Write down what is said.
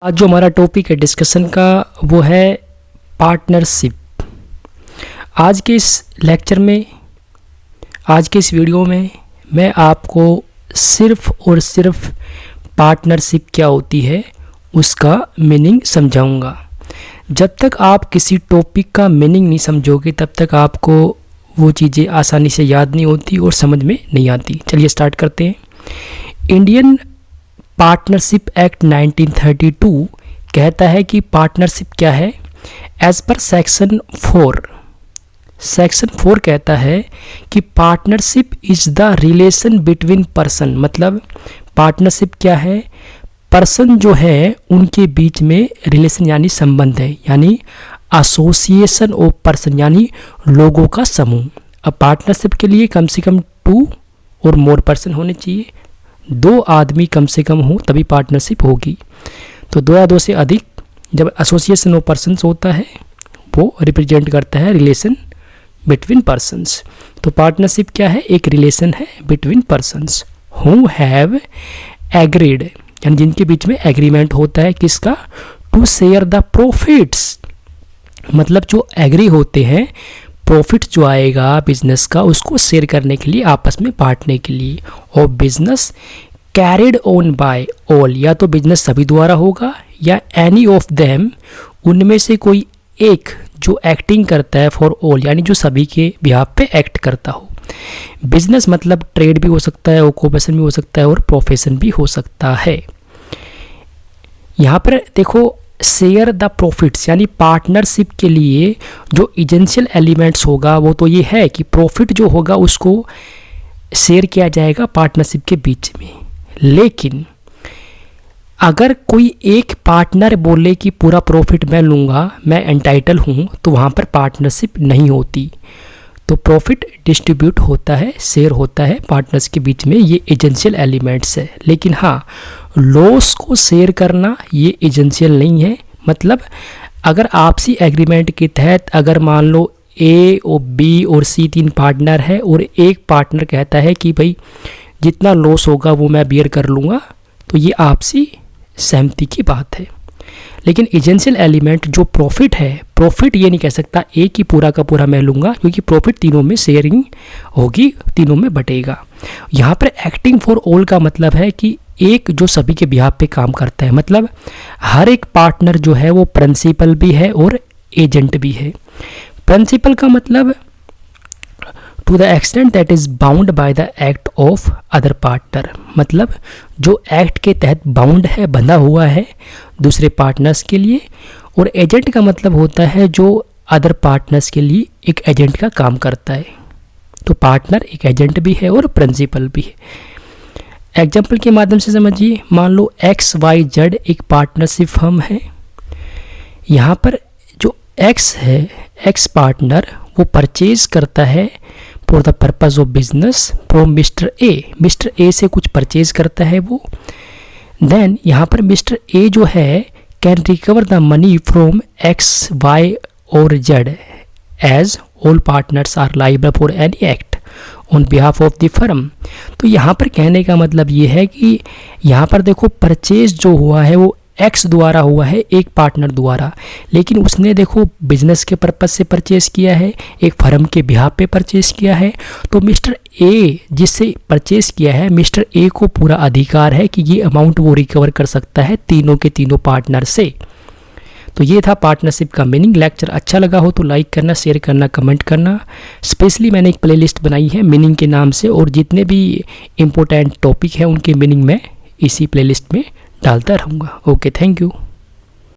आज जो हमारा टॉपिक है डिस्कशन का वो है पार्टनरशिप। आज के इस लेक्चर में, आज के इस वीडियो में मैं आपको सिर्फ और सिर्फ पार्टनरशिप क्या होती है उसका मीनिंग समझाऊंगा। जब तक आप किसी टॉपिक का मीनिंग नहीं समझोगे तब तक आपको वो चीज़ें आसानी से याद नहीं होती और समझ में नहीं आती। चलिए स्टार्ट करते हैं। इंडियन पार्टनरशिप एक्ट 1932 कहता है कि पार्टनरशिप क्या है। एज पर सेक्शन 4 कहता है कि partnership is the relation between person. मतलब पार्टनरशिप क्या है, पर्सन जो है उनके बीच में रिलेशन यानी संबंध है, यानी एसोसिएशन ऑफ पर्सन यानी लोगों का समूह। अब पार्टनरशिप के लिए कम से कम 2 और मोर पर्सन होने चाहिए, 2 आदमी कम से कम हो तभी पार्टनरशिप होगी। तो 2 या 2 से अधिक जब एसोसिएशन ऑफ पर्सन्स होता है वो रिप्रेजेंट करता है रिलेशन बिटवीन पर्सन्स। तो पार्टनरशिप क्या है, एक रिलेशन है between persons who have agreed, यानी जिनके बीच में एग्रीमेंट होता है किसका, टू शेयर द प्रॉफिट्स। मतलब जो एग्री होते हैं प्रॉफिट जो आएगा बिजनेस का उसको शेयर करने के लिए, आपस में बांटने के लिए। और business carried on by all, या तो बिजनेस सभी द्वारा होगा या एनी ऑफ देम, उनमें से कोई एक जो एक्टिंग करता है फॉर ऑल, यानी जो सभी के बिहाफ पे एक्ट करता हो। बिजनेस मतलब ट्रेड भी हो सकता है, ऑक्यूपेशन भी हो सकता है और प्रोफेशन भी हो सकता है। यहाँ पर देखो शेयर द प्रॉफिट्स, यानी पार्टनरशिप के लिए जो एसेंशियल एलिमेंट्स होगा वो तो ये है कि प्रॉफिट जो होगा उसको शेयर किया जाएगा पार्टनरशिप के बीच में। लेकिन अगर कोई एक पार्टनर बोले कि पूरा प्रॉफिट मैं लूँगा, मैं एंटाइटल हूँ, तो वहाँ पर पार्टनरशिप नहीं होती। तो प्रॉफिट डिस्ट्रीब्यूट होता है, शेयर होता है पार्टनर्स के बीच में, ये एसेंशियल एलिमेंट्स है। लेकिन हाँ, लॉस को शेयर करना ये एसेंशियल नहीं है। मतलब अगर आपसी एग्रीमेंट के तहत अगर मान लो ए और बी और सी 3 पार्टनर है और एक पार्टनर कहता है कि भाई जितना लॉस होगा वो मैं बियर कर लूँगा, तो ये आपसी सहमति की बात है। लेकिन एसेंशियल एलिमेंट जो प्रॉफिट है, प्रॉफिट ये नहीं कह सकता एक ही पूरा का पूरा मैं लूँगा, क्योंकि प्रॉफिट तीनों में शेयरिंग होगी, तीनों में बटेगा। यहाँ पर एक्टिंग फॉर ऑल का मतलब है कि एक जो सभी के बिहाफ पे काम करता है। मतलब हर एक पार्टनर जो है वो प्रिंसिपल भी है और एजेंट भी है। प्रिंसिपल का मतलब to the extent that is bound by the act of other partner, मतलब जो एक्ट के तहत बाउंड है, बंधा हुआ है दूसरे पार्टनर्स के लिए। और एजेंट का मतलब होता है जो अदर पार्टनर्स के लिए एक एजेंट का काम करता है। तो पार्टनर एक एजेंट भी है और प्रिंसिपल भी है। एग्जाम्पल के माध्यम से समझिए, मान लो XYZ एक पार्टनरशिप फर्म है। यहाँ पर जो X है, X पार्टनर, वो परचेज करता है for the purpose of business from mister A. Mister A से कुछ परचेज करता है वो। देन यहाँ पर मिस्टर ए जो है can recover the money from X, Y और Z as all partners are liable for any act on behalf of the firm. तो यहाँ पर कहने का मतलब ये है कि यहाँ पर देखो परचेज जो हुआ है वो X द्वारा हुआ है, एक पार्टनर द्वारा, लेकिन उसने देखो बिजनेस के पर्पज से परचेज किया है, एक फर्म के बिहाफ पे परचेज किया है। तो मिस्टर ए जिससे परचेज किया है, मिस्टर ए को पूरा अधिकार है कि ये अमाउंट वो रिकवर कर सकता है तीनों के तीनों पार्टनर से। तो ये था पार्टनरशिप का मीनिंग। लेक्चर अच्छा लगा हो तो लाइक करना, शेयर करना, कमेंट करना। स्पेशली मैंने एक प्लेलिस्ट बनाई है मीनिंग के नाम से, और जितने भी इम्पोर्टेंट टॉपिक हैं उनके मीनिंग मैं इसी प्लेलिस्ट में डालता रहूँगा। Okay, thank you.